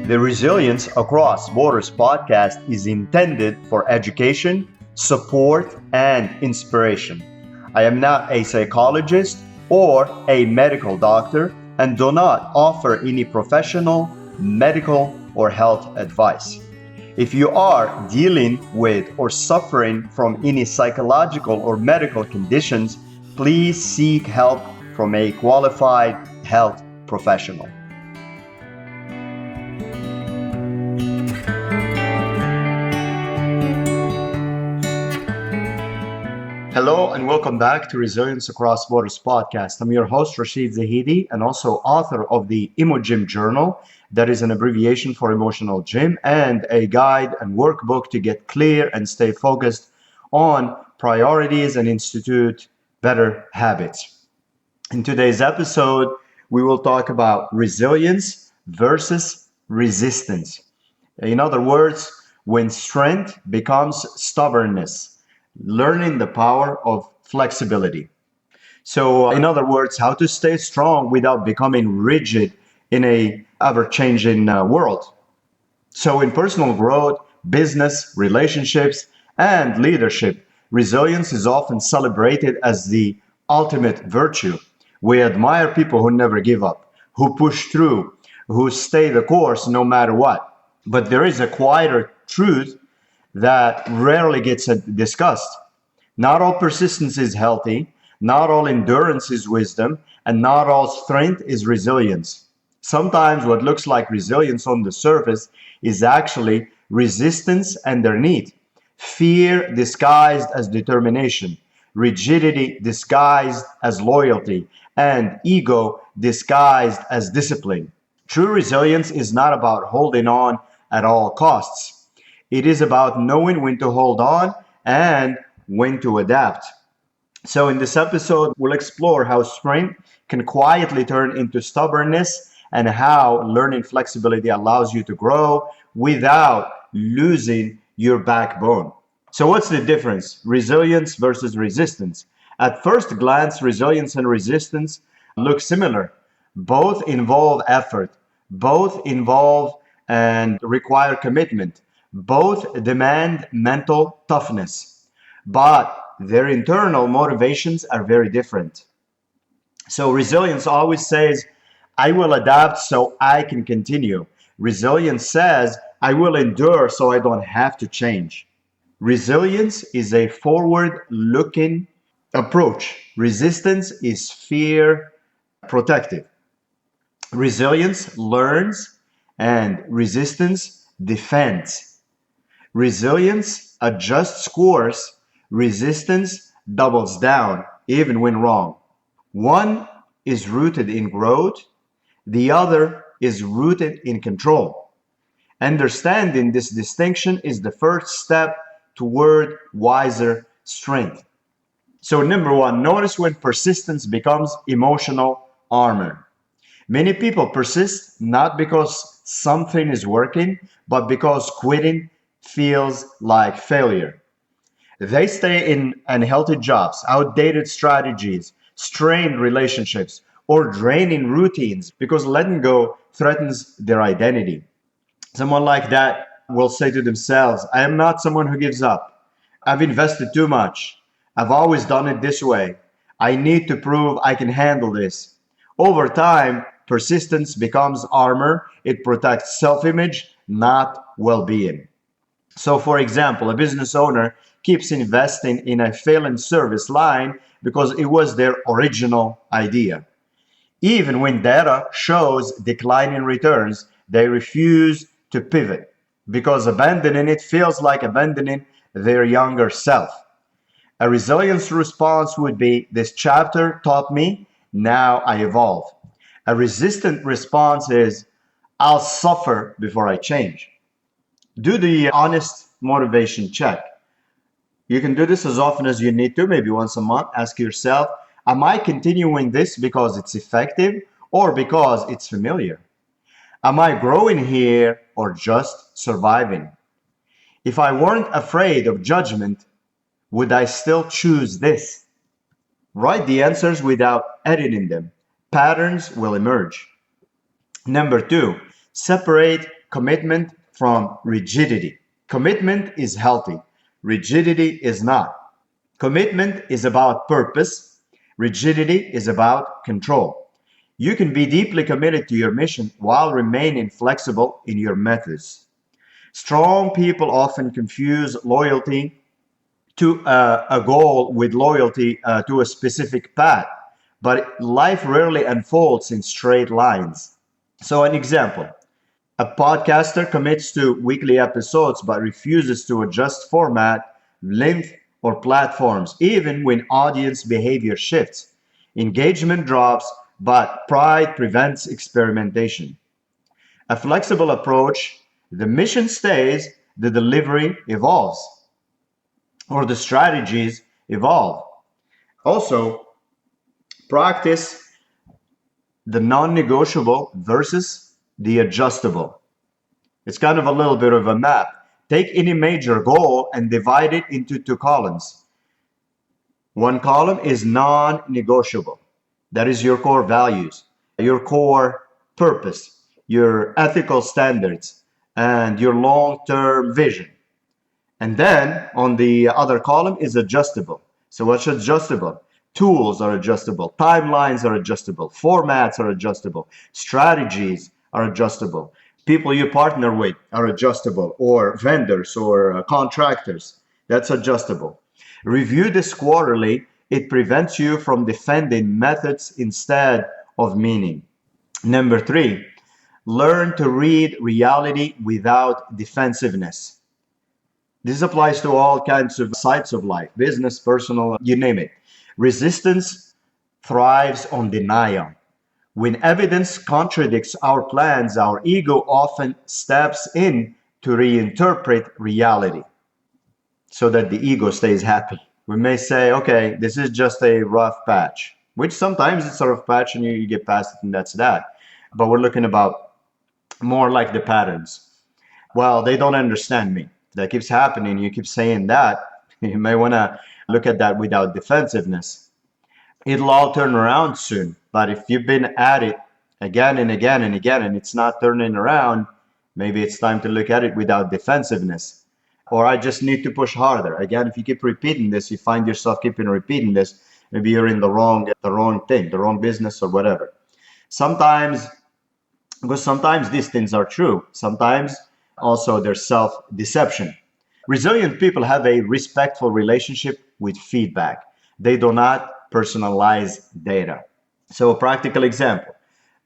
The Resilience Across Borders podcast is intended for education, support, and inspiration. I am not a psychologist or a medical doctor and do not offer any professional, medical, or health advice. If you are dealing with or suffering from any psychological or medical conditions, please seek help from a qualified health professional. Hello and welcome back to Resilience Across Borders podcast. I'm your host, Rashid Zahidi, and also author of the Emo Gym Journal, that is an abbreviation for emotional gym, and a guide and workbook to get clear and stay focused on priorities and institute better habits. In today's episode, we will talk about resilience versus resistance. In other words, when strength becomes stubbornness. Learning the power of flexibility. So, in other words, how to stay strong without becoming rigid in a ever-changing world. So, in personal growth, business, relationships, and leadership, resilience is often celebrated as the ultimate virtue. We admire people who never give up, who push through, who stay the course no matter what. But there is a quieter truth that rarely gets discussed. Not all persistence is healthy, not all endurance is wisdom, and not all strength is resilience. Sometimes what looks like resilience on the surface is actually resistance underneath. Fear disguised as determination, rigidity disguised as loyalty, and ego disguised as discipline. True resilience is not about holding on at all costs. It is about knowing when to hold on and when to adapt. So in this episode, we'll explore how strength can quietly turn into stubbornness and how learning flexibility allows you to grow without losing your backbone. So what's the difference? Resilience versus resistance. At first glance, resilience and resistance look similar. Both involve effort. Both involve and require commitment. Both demand mental toughness, but their internal motivations are very different. So resilience always says, I will adapt so I can continue. Resilience says, I will endure so I don't have to change. Resilience is a forward-looking approach. Resistance is fear protective. Resilience learns and resistance defends. Resilience adjusts course, resistance doubles down, even when wrong. One is rooted in growth, the other is rooted in control. Understanding this distinction is the first step toward wiser strength. So, number one, notice when persistence becomes emotional armor. Many people persist not because something is working, but because quitting feels like failure. They stay in unhealthy jobs, outdated strategies, strained relationships, or draining routines because letting go threatens their identity. Someone like that will say to themselves, I am not someone who gives up. I've invested too much. I've always done it this way. I need to prove I can handle this. Over time, persistence becomes armor. It protects self-image, not well-being. So, for example, a business owner keeps investing in a failing service line because it was their original idea. Even when data shows declining returns, they refuse to pivot because abandoning it feels like abandoning their younger self. A resilience response would be, this chapter taught me, now I evolve. A resistant response is, I'll suffer before I change. Do the honest motivation check. You can do this as often as you need to, maybe once a month. Ask yourself, am I continuing this because it's effective or because it's familiar? Am I growing here or just surviving? If I weren't afraid of judgment, would I still choose this? Write the answers without editing them. Patterns will emerge. Number two, separate commitment from rigidity. Commitment is healthy, rigidity is not. Commitment is about purpose, rigidity is about control. You can be deeply committed to your mission while remaining flexible in your methods. Strong people often confuse loyalty to a goal with loyalty to a specific path, but life rarely unfolds in straight lines. So, an example: a podcaster commits to weekly episodes but refuses to adjust format, length, or platforms, even when audience behavior shifts. Engagement drops, but pride prevents experimentation. A flexible approach: the mission stays, the delivery evolves, or the strategies evolve. Also, practice the non negotiable versus the adjustable. It's kind of a little bit of a map. Take any major goal and divide it into two columns. One column is non negotiable. That is your core values, your core purpose, your ethical standards, and your long term vision. And then on the other column is adjustable. So what's adjustable? Tools are adjustable, timelines are adjustable, formats are adjustable, strategies are adjustable, people you partner with are adjustable, or vendors or contractors. That's adjustable. Review this quarterly. It prevents you from defending methods instead of meaning. Number three, learn to read reality without defensiveness. This applies to all kinds of sides of life, business, personal, you name it. Resistance thrives on denial. When evidence contradicts our plans, our ego often steps in to reinterpret reality so that the ego stays happy. We may say, okay, this is just a rough patch, which sometimes it's a rough patch and you get past it and that's that. But we're looking about more like the patterns. Well, they don't understand me. That keeps happening. You keep saying that. You may want to look at that without defensiveness. It'll all turn around soon. But if you've been at it again and again and again and it's not turning around, maybe it's time to look at it without defensiveness. Or I just need to push harder. Again, if you keep repeating this, you find yourself keeping repeating this, maybe you're in the wrong thing, the wrong business or whatever. Sometimes, because sometimes these things are true. Sometimes also there's self-deception. Resilient people have a respectful relationship with feedback. They do not personalize data. So a practical example.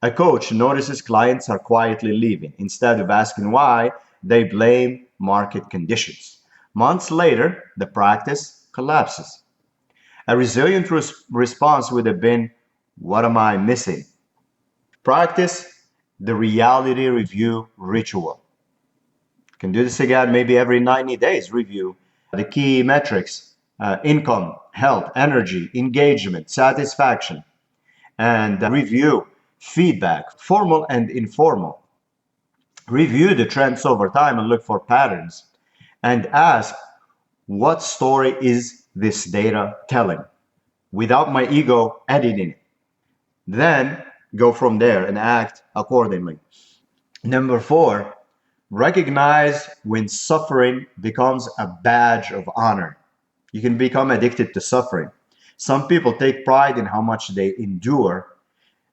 A coach notices clients are quietly leaving. Instead of asking why, they blame market conditions. Months later, the practice collapses. A resilient response would have been, what am I missing? Practice the reality review ritual. You can do this again maybe every 90 days. Review the key metrics, income, health, energy, engagement, satisfaction, and review feedback, formal and informal. Review the trends over time and look for patterns and ask, what story is this data telling without my ego editing it? Then go from there and act accordingly. Number four, recognize when suffering becomes a badge of honor. You can become addicted to suffering. Some people take pride in how much they endure.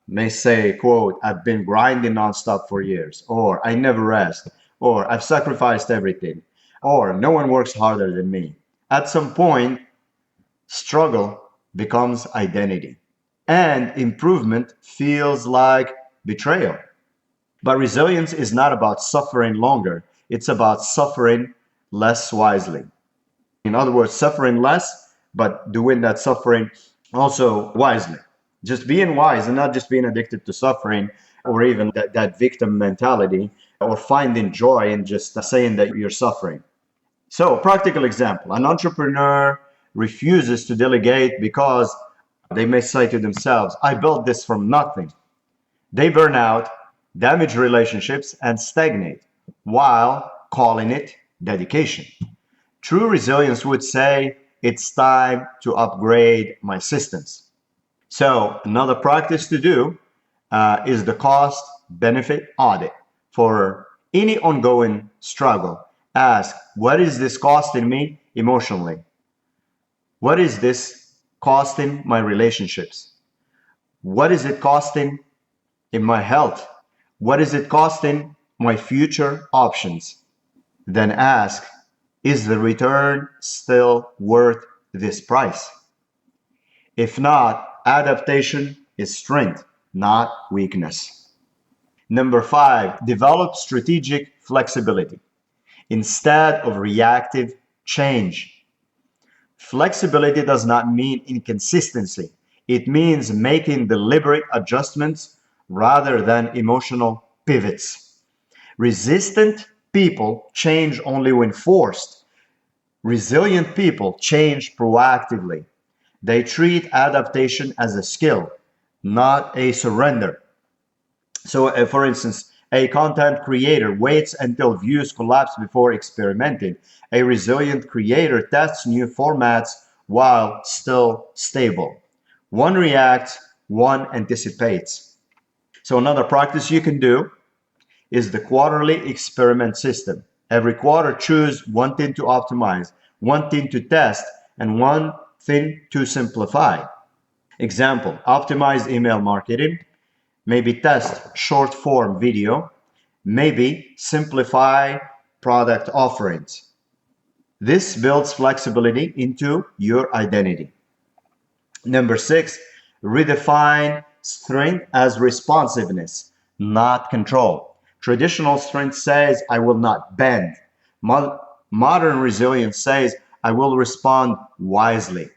May say, quote, I've been grinding nonstop for years, or I never rest, or I've sacrificed everything, or no one works harder than me. At some point, struggle becomes identity, and improvement feels like betrayal. But resilience is not about suffering longer, it's about suffering less wisely. In other words, suffering less, but doing that suffering also wisely. Just being wise and not just being addicted to suffering or even that victim mentality or finding joy in just saying that you're suffering. So, practical example, an entrepreneur refuses to delegate because they may say to themselves, I built this from nothing. They burn out, damage relationships, and stagnate while calling it dedication. True resilience would say, it's time to upgrade my systems. So another practice to do is the cost benefit audit for any ongoing struggle, ask, what is this costing me emotionally? What is this costing my relationships? What is it costing in my health? What is it costing my future options? Then ask, is the return still worth this price? If not, adaptation is strength, not weakness. Number 5, develop strategic flexibility instead of reactive change. Flexibility does not mean inconsistency. It means making deliberate adjustments rather than emotional pivots. Resistant people change only when forced. Resilient people change proactively. They treat adaptation as a skill, not a surrender. So, for instance, a content creator waits until views collapse before experimenting. A resilient creator tests new formats while still stable. One reacts, one anticipates. So, another practice you can do is the quarterly experiment system. Every quarter, choose one thing to optimize, one thing to test, and one thing to simplify. Example, optimize email marketing, maybe test short form video, maybe simplify product offerings. This builds flexibility into your identity. Number 6, redefine strength as responsiveness, not control. Traditional strength says, I will not bend. Modern resilience says, I will respond wisely.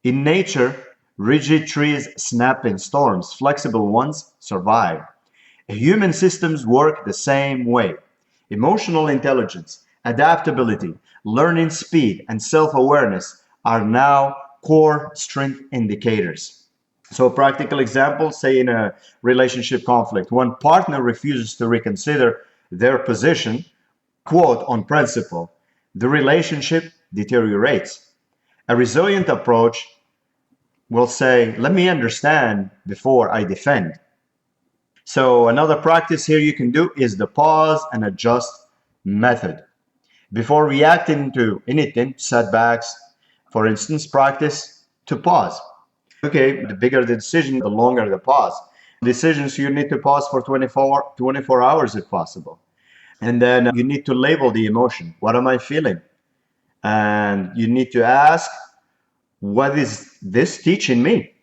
In nature, rigid trees snap in storms, flexible ones survive. Human systems work the same way. Emotional intelligence, adaptability, learning speed, and self awareness are now core strength indicators. So, a practical example, say in a relationship conflict, one partner refuses to reconsider their position, quote, on principle, the relationship deteriorates. A resilient approach will say, let me understand before I defend. So, another practice here you can do is the pause and adjust method. Before reacting to anything, setbacks, for instance, practice to pause. Okay, the bigger the decision, the longer the pause. Decisions you need to pause for 24 hours if possible. And then you need to label the emotion. What am I feeling? And you need to ask, what is this teaching me?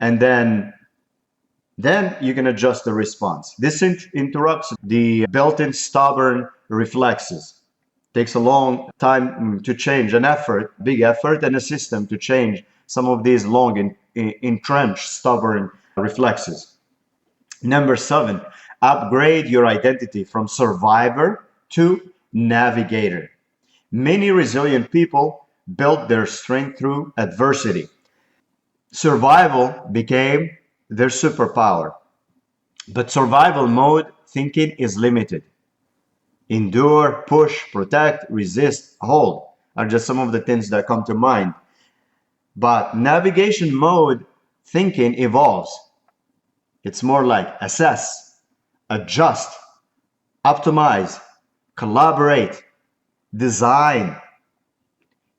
And then you can adjust the response. This interrupts the built-in stubborn reflexes. Takes a long time to change an effort, big effort, and a system to change some of these long entrenched stubborn reflexes. Number 7, upgrade your identity from survivor to navigator. Many resilient people built their strength through adversity. Survival became their superpower. But survival mode thinking is limited. Endure, push, protect, resist, hold are just some of the things that come to mind. But navigation mode thinking evolves. It's more like assess, adjust, optimize, collaborate, design.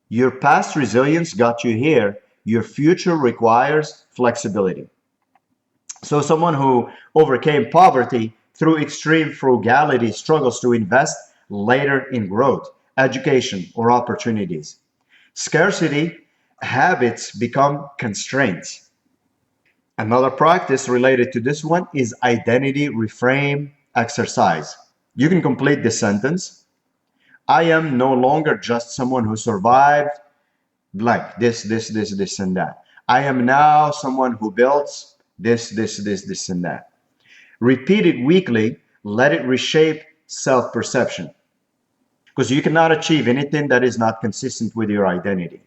Your past resilience got you here. Your future requires flexibility. So someone who overcame poverty through extreme frugality struggles to invest later in growth, education, or opportunities. Scarcity habits become constraints. Another practice related to this one is identity reframe exercise. You can complete this sentence. I am no longer just someone who survived blank, this, and that. I am now someone who builds this, and that. Repeat it weekly, let it reshape self perception. Because you cannot achieve anything that is not consistent with your identity.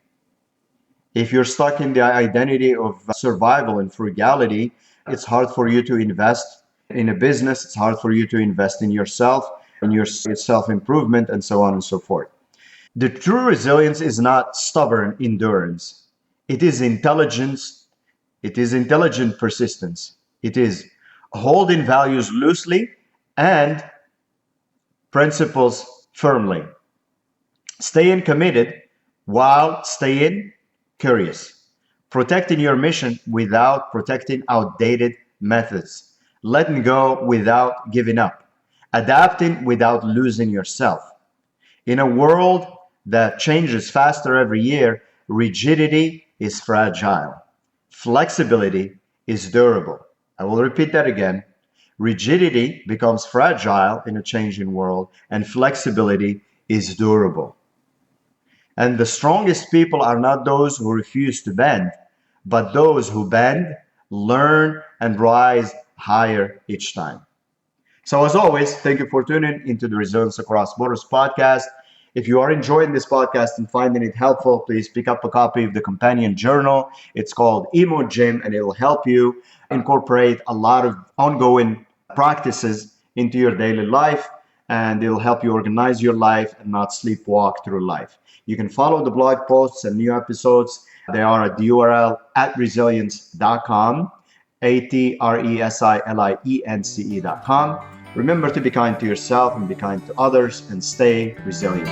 If you're stuck in the identity of survival and frugality, it's hard for you to invest in a business, it's hard for you to invest in yourself, in your self improvement, and so on and so forth. The true resilience is not stubborn endurance, it is intelligence, it is intelligent persistence, it is holding values loosely and principles firmly. Staying committed while staying curious. Protecting your mission without protecting outdated methods. Letting go without giving up. Adapting without losing yourself. In a world that changes faster every year, rigidity is fragile. Flexibility is durable. I will repeat that again. Rigidity becomes fragile in a changing world, and flexibility is durable. And the strongest people are not those who refuse to bend, but those who bend, learn, and rise higher each time. So as always, thank you for tuning into the Resilience Across Borders podcast. If you are enjoying this podcast and finding it helpful, please pick up a copy of the companion journal. It's called Emo Gym, and it'll help you incorporate a lot of ongoing practices into your daily life, and it'll help you organize your life and not sleepwalk through life. You can follow the blog posts and new episodes. They are at the URL at resilience.com, ATRESILIENCE.com. Remember to be kind to yourself and be kind to others and stay resilient.